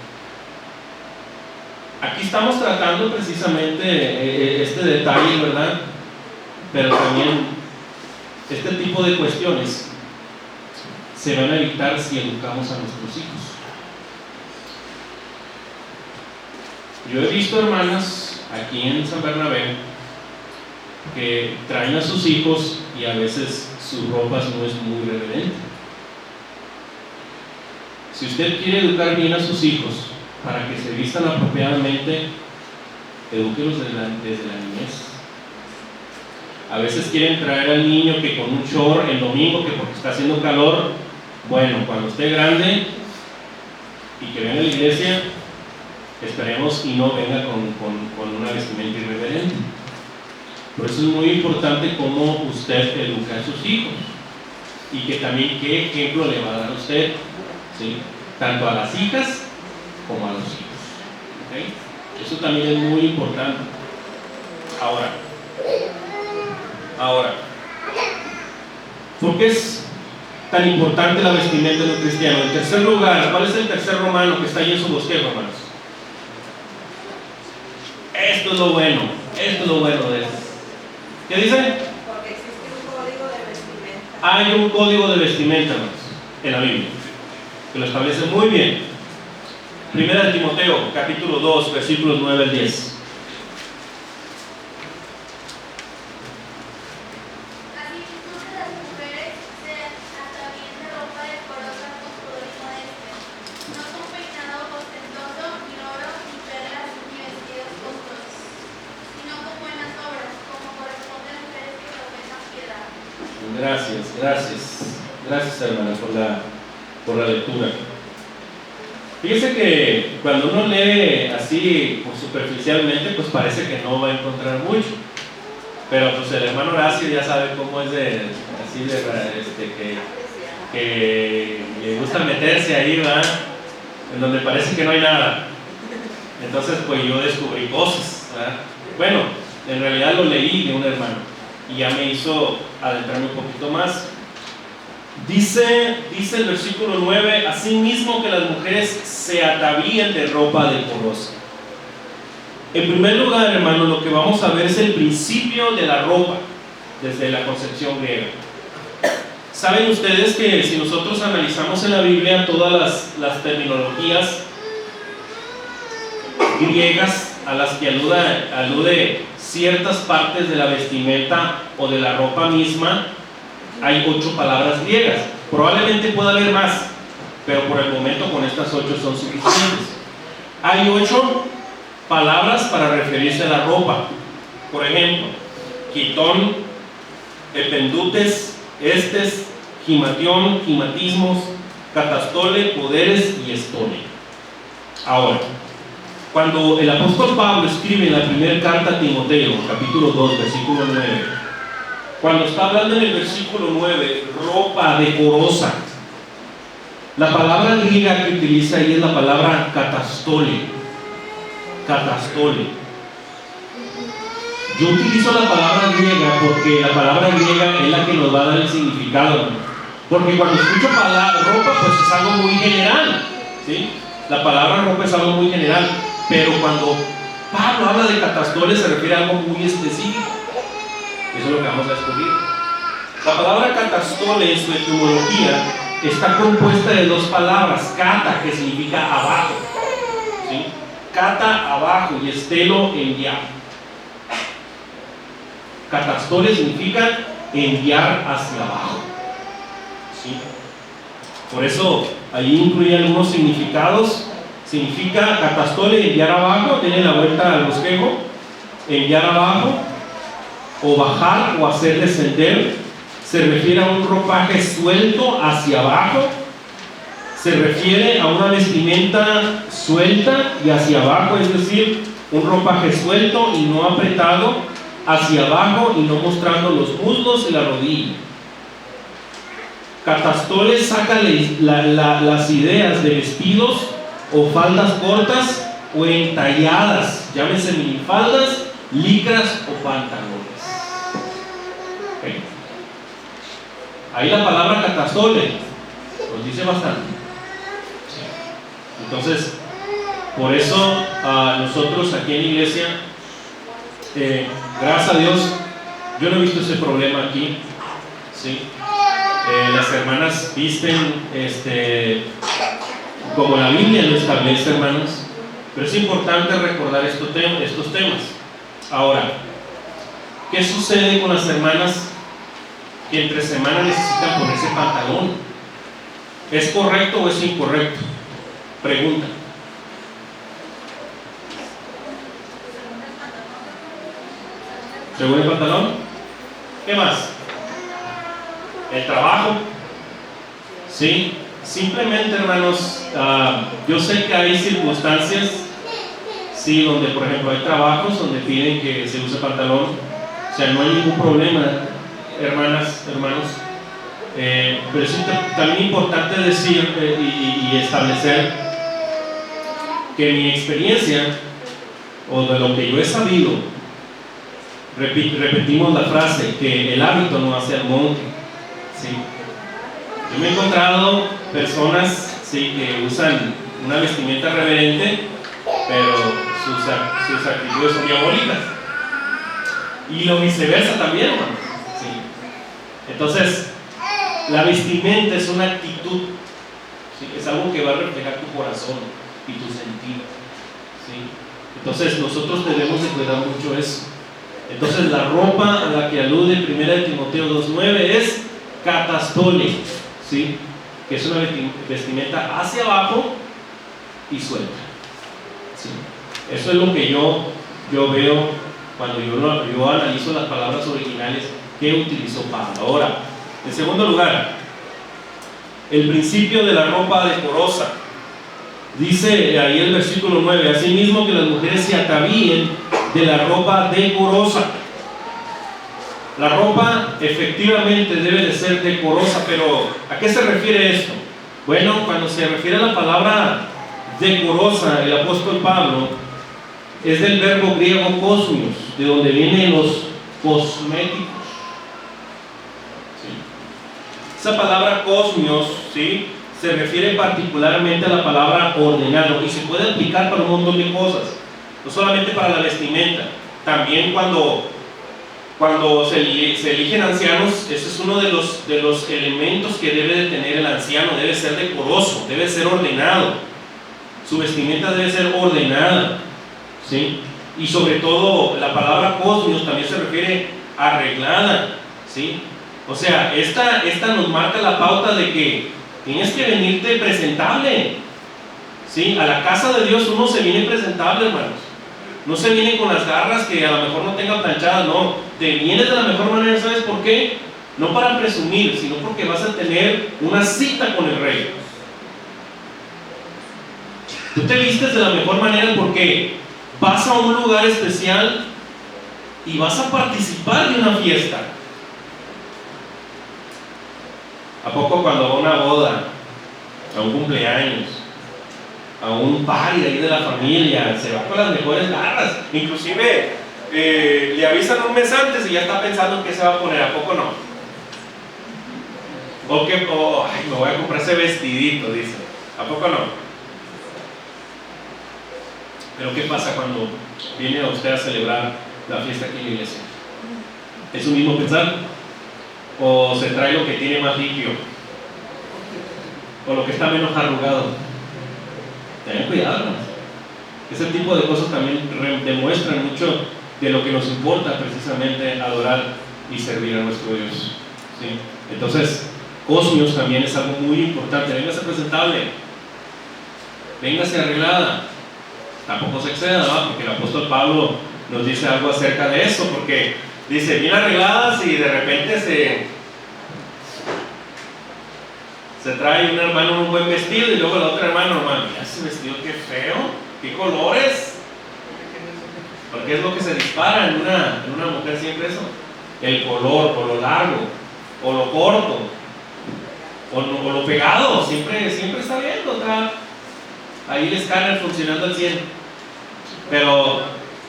Aquí estamos tratando precisamente este detalle, ¿verdad? Pero también este tipo de cuestiones se van a evitar si educamos a nuestros hijos. Yo he visto hermanas aquí en San Bernabé que traen a sus hijos y a veces sus ropas no es muy reverente. Si usted quiere educar bien a sus hijos para que se vistan apropiadamente, edúquelos desde la niñez. A veces quieren traer al niño que con un short el domingo, que porque está haciendo calor. Bueno, cuando esté grande y que venga a la iglesia, Esperemos y no venga con una vestimenta irreverente. Por eso es muy importante cómo usted educa a sus hijos y que también qué ejemplo le va a dar a usted, ¿sí? Tanto a las hijas como a los hijos. ¿Okay? Eso también es muy importante. Ahora, ¿por qué es tan importante la vestimenta de un cristiano? En tercer lugar, ¿cuál es el tercer romano que está ahí en su bosquejo, hermanos? Esto es lo bueno de esto. ¿Qué dice? Porque existe un código de vestimenta. Hay un código de vestimenta, hermanos, en la Biblia, que lo establece muy bien. Primera de Timoteo, capítulo 2, versículos 9 al 10. Gracias hermana por la lectura. Fíjese que cuando uno lee así superficialmente, pues parece que no va a encontrar mucho, pero pues el hermano Horacio ya sabe cómo es que le gusta meterse ahí, ¿verdad? En donde parece que no hay nada. Entonces pues yo descubrí cosas, ¿verdad? Bueno, en realidad lo leí de un hermano y ya me hizo adentrarme un poquito más. Dice el versículo 9: asimismo que las mujeres se atavíen de ropa decorosa. En primer lugar, hermano, lo que vamos a ver es el principio de la ropa desde la concepción griega. Saben ustedes que si nosotros analizamos en la Biblia todas las terminologías griegas a las que alude ciertas partes de la vestimenta o de la ropa misma, hay 8 palabras griegas. Probablemente pueda haber más, pero por el momento con estas 8 son suficientes. Hay 8 palabras para referirse a la ropa. Por ejemplo, quitón, ependutes, estes, gimatión, gimatismos, catastole, poderes y estole. Ahora, cuando el apóstol Pablo escribe en la primera carta a Timoteo, capítulo 2, versículo 9, cuando está hablando en el versículo 9, ropa decorosa, la palabra griega que utiliza ahí es la palabra catastole. Catastole. Yo utilizo la palabra griega porque la palabra griega es la que nos va a dar el significado. Porque cuando escucho palabra ropa, pues es algo muy general, ¿sí? La palabra ropa es algo muy general, pero cuando Pablo habla de catastole se refiere a algo muy específico. Eso es lo que vamos a descubrir. La palabra catastole en su etimología está compuesta de 2 palabras: cata, que significa abajo, ¿sí? Cata, abajo, y estelo, enviar. Catastole significa enviar hacia abajo, ¿sí? Por eso ahí incluye algunos significados. Significa catastole, enviar abajo, tiene la vuelta al bosquejo, enviar abajo, o bajar o hacer descender. Se refiere a un ropaje suelto hacia abajo, se refiere a una vestimenta suelta y hacia abajo, es decir, un ropaje suelto y no apretado, hacia abajo y no mostrando los muslos y la rodilla. Catastole saca las ideas de vestidos o faldas cortas o entalladas, llámense minifaldas, licras o pantalones. Okay. Ahí la palabra catastole nos dice bastante. Entonces, por eso nosotros aquí en la iglesia, gracias a Dios, yo no he visto ese problema aquí, ¿sí? Las hermanas visten como la Biblia lo establece, hermanos, pero es importante recordar estos temas. Ahora, ¿qué sucede con las hermanas que entre semana necesitan ponerse pantalón? ¿Es correcto o es incorrecto? Pregunta. ¿Según el pantalón? ¿Qué más? El trabajo. Sí. Simplemente, hermanos, yo sé que hay circunstancias Sí, donde por ejemplo hay trabajos donde piden que se use pantalón, o sea, no hay ningún problema, hermanas, hermanos. Pero es también importante decir y establecer que mi experiencia o de lo que yo he sabido, repetimos la frase que el hábito no hace al monje, ¿sí? Yo me he encontrado personas, ¿sí?, que usan una vestimenta reverente, pero sus actitudes son diabólicas, y lo viceversa también, hermano, ¿sí? Entonces, la vestimenta es una actitud, ¿sí? Es algo que va a reflejar tu corazón y tu sentido, ¿sí? Entonces nosotros debemos de cuidar mucho eso. Entonces la ropa a la que alude 1 Timoteo 2:9 es catastole, ¿sí?, que es una vestimenta hacia abajo y suelta, ¿sí? Eso es lo que yo veo cuando yo analizo las palabras originales que utilizó Pablo. Ahora, en segundo lugar, el principio de la ropa decorosa. Dice ahí el versículo 9: asimismo que las mujeres se atavíen de la ropa decorosa. La ropa efectivamente debe de ser decorosa, pero ¿a qué se refiere esto? Bueno, cuando se refiere a la palabra decorosa, el apóstol Pablo es del verbo griego kosmios, de donde vienen los cosméticos. Esa palabra kosmios, ¿sí?, se refiere particularmente a la palabra ordenado y se puede aplicar para un montón de cosas, no solamente para la vestimenta. También cuando se eligen ancianos, ese es uno de los elementos que debe de tener el anciano. Debe ser decoroso, debe ser ordenado, su vestimenta debe ser ordenada, ¿sí? Y sobre todo la palabra kosmios también se refiere a arreglada, ¿sí? O sea, esta nos marca la pauta de que tienes que venirte presentable, ¿sí? A la casa de Dios uno se viene presentable, hermanos. No se viene con las garras que a lo mejor no tengan planchadas, no. Te vienes de la mejor manera, ¿sabes por qué? No para presumir, sino porque vas a tener una cita con el Rey. Tú te vistes de la mejor manera porque vas a un lugar especial y vas a participar de una fiesta. ¿A poco cuando va a una boda, a un cumpleaños, a un party ahí de la familia, se va con las mejores garras? Inclusive le avisan un mes antes y ya está pensando en qué se va a poner. ¿A poco no? Ay, me voy a comprar ese vestidito, dice. ¿A poco no? Pero ¿qué pasa cuando viene a usted a celebrar la fiesta aquí en la iglesia? ¿Es un mismo pensar? ¿O se trae lo que tiene más limpio? ¿O lo que está menos arrugado? Tengan cuidado, hermanos. Ese tipo de cosas también demuestran mucho de lo que nos importa precisamente adorar y servir a nuestro Dios, ¿sí? Entonces, cosmios también es algo muy importante. Véngase presentable, véngase arreglada, tampoco se exceda, ¿no? Porque el apóstol Pablo nos dice algo acerca de eso, porque dice, bien arregladas y de repente se trae un hermano un buen vestido y luego el otro hermano, mira ese vestido, qué feo, qué colores. Porque es lo que se dispara en una mujer siempre eso, el color, o lo largo, o lo corto, o lo pegado, siempre está bien, está ahí el escáner funcionando al 100. Pero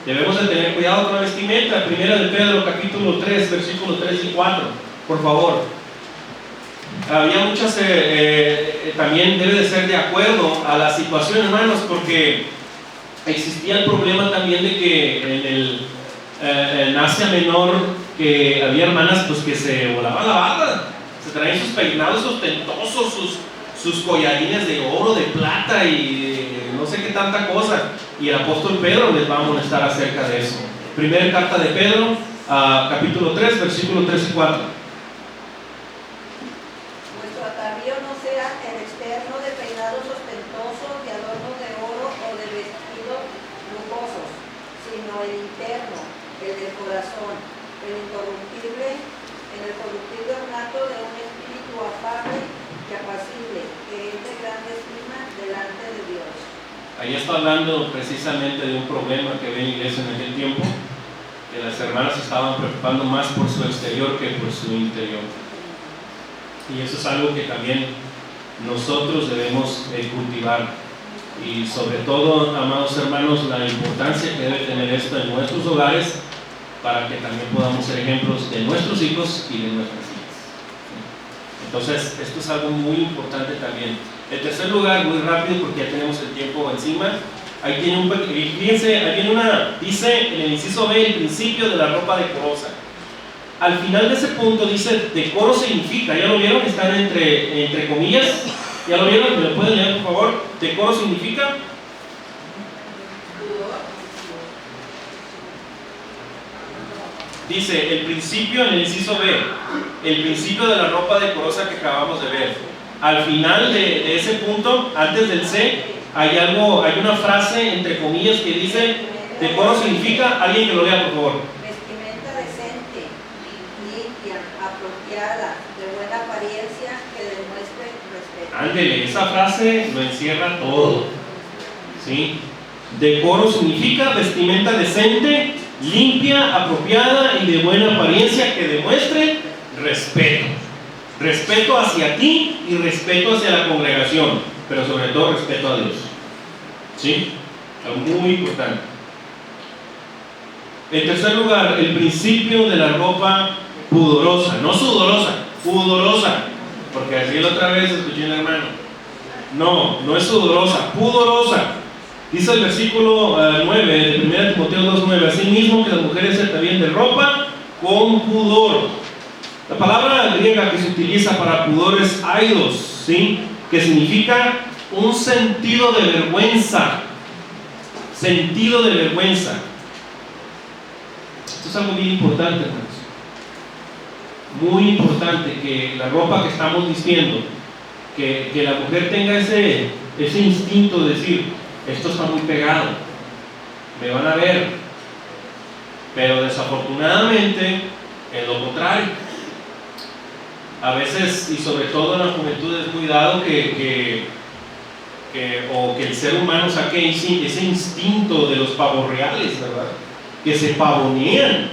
debemos de tener cuidado con la vestimenta. 1 de Pedro capítulo 3, versículos 3 y 4, por favor. Había muchas, también debe de ser de acuerdo a la situación, hermanos, porque existía el problema también de que en Asia Menor, que había hermanas pues que se volaban la barra, se traían sus peinados ostentosos, sus collarines de oro, de plata y no sé qué tanta cosa, y el apóstol Pedro les va a amonestar acerca de eso. Primera carta de Pedro, capítulo 3, versículos 3 y 4. Vuestro atavío no sea el externo de peinados ostentosos, de adornos de oro o de vestidos lujosos, sino el interno, el del corazón, el incorruptible, en el corruptible ornato de un espíritu afable y apacible, que es de grande estima delante de Dios. Ahí está hablando precisamente de un problema que había en la iglesia en aquel tiempo, que las hermanas estaban preocupando más por su exterior que por su interior. Y eso es algo que también nosotros debemos cultivar. Y sobre todo, amados hermanos, la importancia que debe tener esto en nuestros hogares, para que también podamos ser ejemplos de nuestros hijos y de nuestras hijas. Entonces, esto es algo muy importante también. En tercer lugar, muy rápido porque ya tenemos el tiempo encima, ahí tiene fíjense, ahí viene dice en el inciso B, el principio de la ropa decorosa. Al final de ese punto dice, decoro significa, ¿ya lo vieron? Están entre comillas, ¿ya lo vieron? ¿Me lo pueden leer, por favor? Decoro significa... Dice, el principio en el inciso B, el principio de la ropa decorosa que acabamos de ver. Al final de ese punto, antes del C, hay una frase entre comillas que dice, decoro significa, alguien que lo lea por favor. Vestimenta decente, limpia, apropiada, de buena apariencia, que demuestre respeto. Ándele, esa frase lo encierra todo. ¿Sí? Decoro significa vestimenta decente, limpia, apropiada y de buena apariencia que demuestre respeto. Respeto hacia ti y respeto hacia la congregación, pero sobre todo respeto a Dios. ¿Sí? Algo muy importante. En tercer lugar, el principio de la ropa pudorosa, no sudorosa, pudorosa, porque así la otra vez escuché un hermano. No es sudorosa, pudorosa. Dice el versículo 9 de 1 Timoteo 2:9, asimismo que las mujeres se atavíen de ropa con pudor. La palabra griega que se utiliza para pudor es aidos, ¿sí? Que significa un sentido de vergüenza. Sentido de vergüenza. Esto es algo bien importante, hermanos. Muy importante que la ropa que estamos vistiendo, que la mujer tenga ese instinto de decir, esto está muy pegado, me van a ver. Pero desafortunadamente es lo contrario. A veces, y sobre todo en la juventud, es muy dado que el ser humano saque ese instinto de los pavos reales, ¿verdad? Que se pavonean.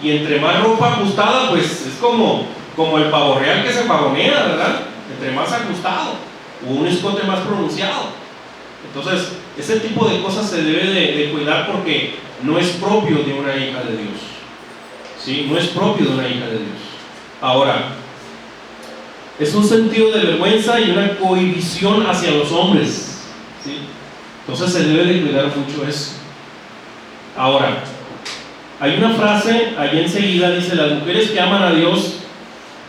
Y entre más ropa ajustada, pues es como el pavo real que se pavonea, ¿verdad? Entre más ajustado, o un escote más pronunciado. Entonces, ese tipo de cosas se debe de cuidar porque no es propio de una hija de Dios. ¿Sí? No es propio de una hija de Dios. Ahora, es un sentido de vergüenza y una cohibición hacia los hombres, ¿sí? Entonces se debe de cuidar mucho eso. Ahora, hay una frase allí enseguida, dice, las mujeres que aman a Dios,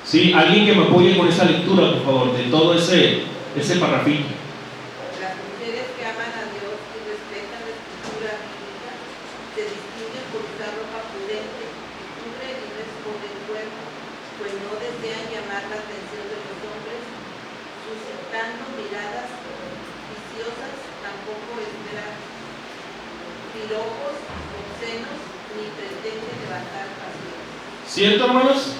¿sí? Alguien que me apoye con esa lectura, por favor, de todo ese parrafito. Las mujeres que aman a Dios y respetan la escritura bíblica se distinguen por usar ropa prudente, que cubre y no expone el cuerpo, pues no desean llamar la atención de los hombres, suscitando miradas viciosas, tampoco esperan piropos obscenos, ni pretenden levantar pasión. ¿Cierto, hermanos?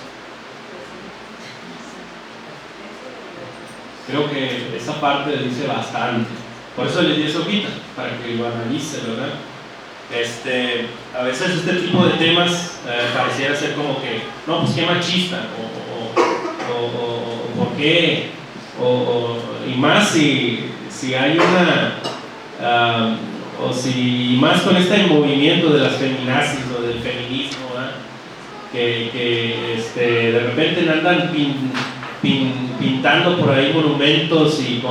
Creo que esa parte dice bastante. Por eso les di esa hojita, para que lo analice, ¿verdad? A veces este tipo de temas pareciera ser como que, no, pues qué machista, o por qué, y más si hay o si más con este movimiento de las feminazis o del feminismo, ¿verdad? Que de repente andan pintando por ahí monumentos y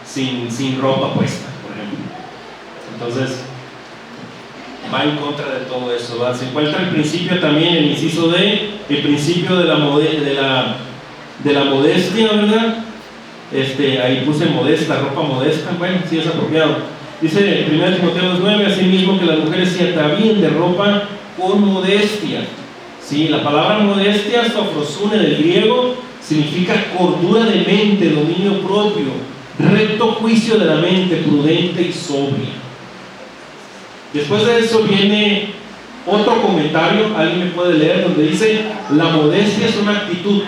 sin ropa puesta, por ejemplo. Entonces va en contra de todo eso, ¿verdad? Se encuentra el principio también, el inciso D, el principio de la modestia, ¿verdad? Ahí puse modesta, ropa modesta, bueno, sí es apropiado. Dice 1 Timoteo 2:9, asimismo que las mujeres se atavíen de ropa con modestia. Sí, la palabra modestia, sofrosune del griego, significa cordura de mente, dominio propio, recto juicio de la mente, prudente y sobria. Después de eso viene otro comentario, alguien me puede leer, donde dice, la modestia es una actitud.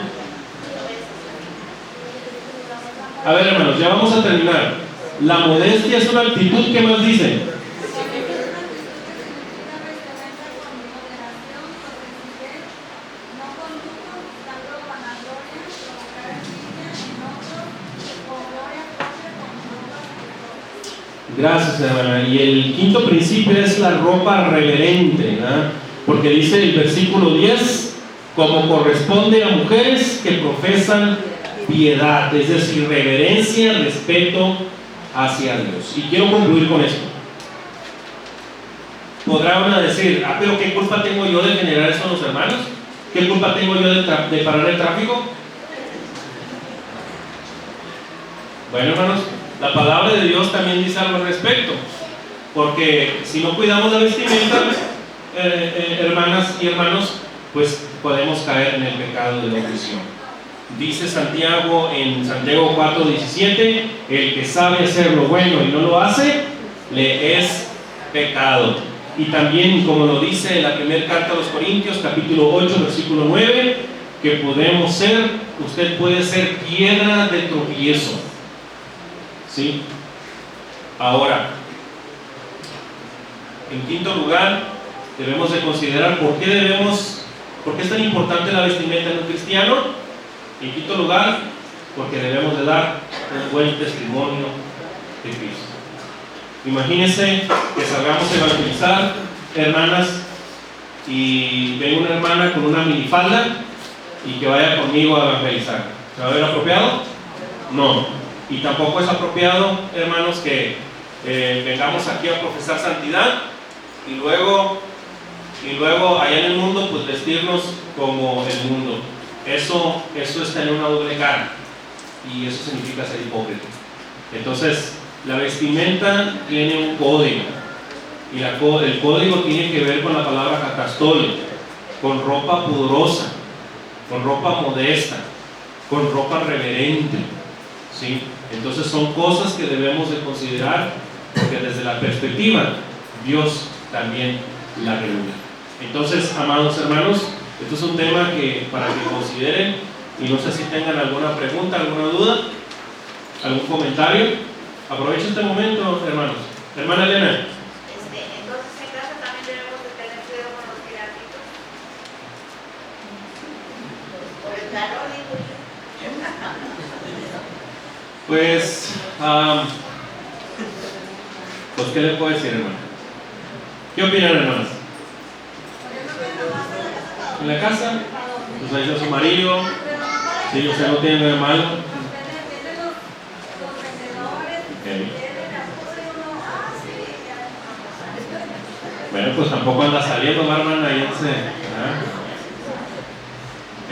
A ver, hermanos, ya vamos a terminar. La modestia es una actitud, ¿qué más dice? Gracias, hermana. Y el quinto principio es la ropa reverente, ¿verdad? Porque dice el versículo 10, como corresponde a mujeres que profesan piedad, es decir, reverencia, respeto hacia Dios. Y quiero concluir con esto. Podrá uno decir, pero ¿qué culpa tengo yo de generar eso a los hermanos? ¿Qué culpa tengo yo de parar el tráfico? Bueno, hermanos, la palabra de Dios también dice algo al respecto, porque si no cuidamos la vestimenta, hermanas y hermanos, pues podemos caer en el pecado de la omisión. Dice Santiago en Santiago 4:17, el que sabe hacer lo bueno y no lo hace, le es pecado. Y también, como lo dice en la primera carta a los Corintios, capítulo 8, versículo 9, que podemos ser, usted puede ser piedra de tropiezo. ¿Sí? Ahora, en quinto lugar, debemos de considerar por qué es tan importante la vestimenta en un cristiano. En quinto lugar, porque debemos de dar un buen testimonio de Cristo. Imagínense que salgamos a evangelizar, hermanas, y venga una hermana con una minifalda y que vaya conmigo a evangelizar. ¿Se va a ver apropiado? No. Y tampoco es apropiado, hermanos, que vengamos aquí a profesar santidad y luego allá en el mundo pues vestirnos como el mundo. Eso es tener una doble cara, y eso significa ser hipócrita. Entonces, la vestimenta tiene un código, y el código tiene que ver con la palabra catastolio, con ropa pudorosa, con ropa modesta, con ropa reverente, ¿sí? Entonces son cosas que debemos de considerar, porque desde la perspectiva Dios también la regula. Entonces, amados hermanos, esto es un tema para que consideren, y no sé si tengan alguna pregunta, alguna duda, algún comentario. Aprovecho este momento, hermanos. Hermana Elena. Entonces en casa también debemos de tener cuidado con los piratitos. Por el calor, digo yo. Pues, ¿qué le puedo decir, hermano? ¿Qué opinan, hermanas? ¿En la casa? Pues ahí está su marido. Sí, o sea, no tiene nada de malo. Okay. Bueno, pues tampoco anda saliendo, hermana, y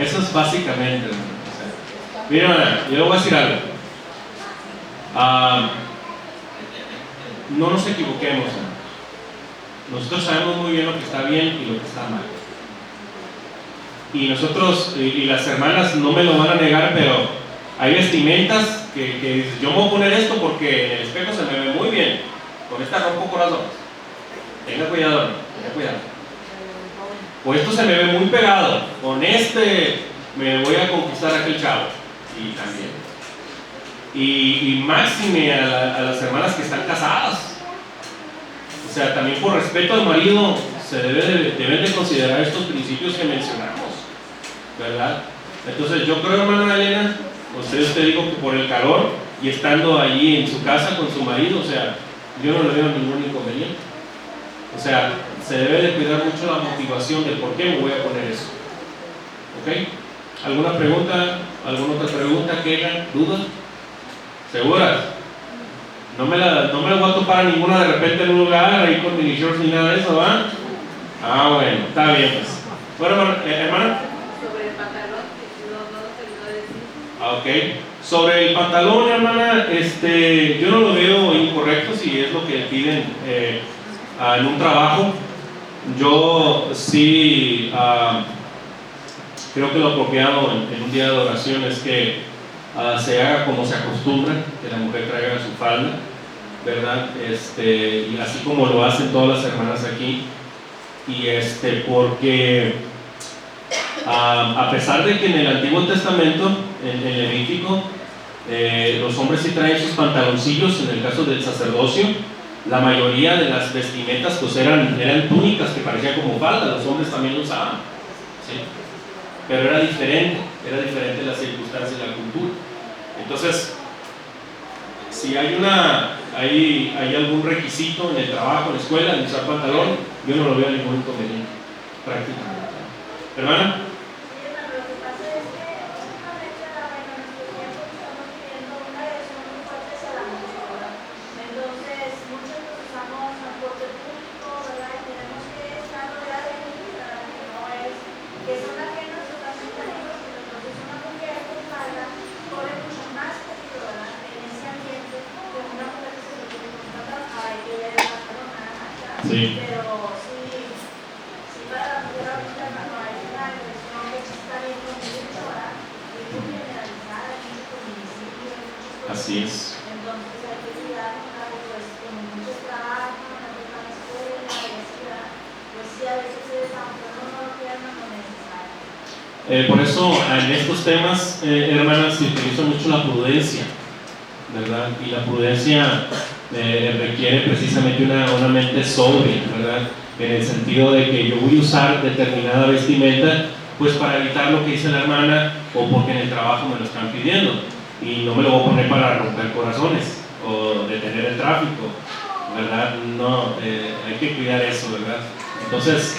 eso es básicamente, hermano. O sea, mira, yo le voy a decir algo. No nos equivoquemos, hermano. Nosotros sabemos muy bien lo que está bien y lo que está mal. Y nosotros, y las hermanas no me lo van a negar, pero hay vestimentas que yo me voy a poner esto porque en el espejo se me ve muy bien. Con esta rompo corazones. Tenga cuidado, tenga cuidado. O esto se me ve muy pegado. Con este me voy a conquistar a aquel chavo. Y también. Y máxime a las hermanas que están casadas. O sea, también por respeto al marido se deben de considerar estos principios que mencionamos, ¿verdad? Entonces yo creo, hermana Elena, usted dijo que por el calor y estando allí en su casa con su marido, o sea, yo no le veo ningún inconveniente. O sea, se debe de cuidar mucho la motivación de por qué me voy a poner eso. ¿Ok? ¿Alguna pregunta? ¿Alguna otra pregunta? ¿Queja? ¿Duda? ¿Seguras? No me la voy a topar a ninguna de repente en un lugar ahí con mini shorts ni nada de eso, ¿va? Bueno, está bien pues. Bueno, hermana. Sobre el pantalón, que no se olvidó decir. Ok. Sobre el pantalón, hermana, yo no lo veo incorrecto si es lo que piden en un trabajo. Yo sí creo que lo apropiado en un día de oración es que se haga como se acostumbra, que la mujer traiga su falda, ¿verdad? Y así como lo hacen todas las hermanas aquí. Y porque a pesar de que en el Antiguo Testamento, en Levítico, Los hombres sí traen sus pantaloncillos, en el caso del sacerdocio. La mayoría de las vestimentas pues eran túnicas que parecían como falda, los hombres también lo usaban, ¿sí? Pero era diferente la circunstancia y la cultura. Entonces, si hay algún requisito en el trabajo, en la escuela, de usar pantalón, yo no lo veo ningún inconveniente, prácticamente. ¿Hermana? Sí. Pero sí para la mujer ahorita no hay una agresión que está bien conmigo ahora, es muy generalizada en muchos municipios, en muchas cosas. Así es. Entonces hay que cuidar, pues con mucho trabajo, en la escuela, y así, pues sí, a veces es, aunque uno no lo quiera, no es necesario. Por eso en estos temas, hermanas, se utiliza mucho la prudencia, ¿verdad? Y la prudencia requiere precisamente una mente sobria, ¿verdad? En el sentido de que yo voy a usar determinada vestimenta pues para evitar lo que dice la hermana o porque en el trabajo me lo están pidiendo y no me lo voy a poner para romper corazones o detener el tráfico, ¿verdad? No, hay que cuidar eso, ¿verdad? Entonces,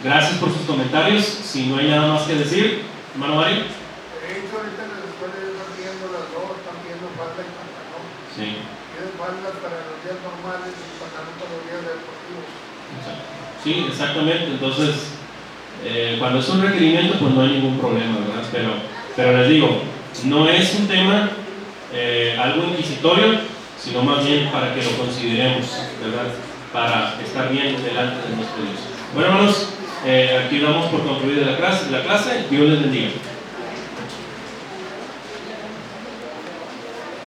gracias por sus comentarios. Si no hay nada más que decir, hermano Mario. De hecho, ahorita en las escuelas están pidiendo las dos, están pidiendo falda y pantalón. Sí. Piden faldas para los días normales y pantalón para los días deportivos. Sí, exactamente. Entonces, cuando es un requerimiento, pues no hay ningún problema, ¿verdad? Pero les digo, no es un tema algo inquisitorio, sino más bien para que lo consideremos, ¿verdad? Para estar bien delante de nuestro Dios. Bueno, hermanos, aquí damos por concluida la clase. Dios les bendiga.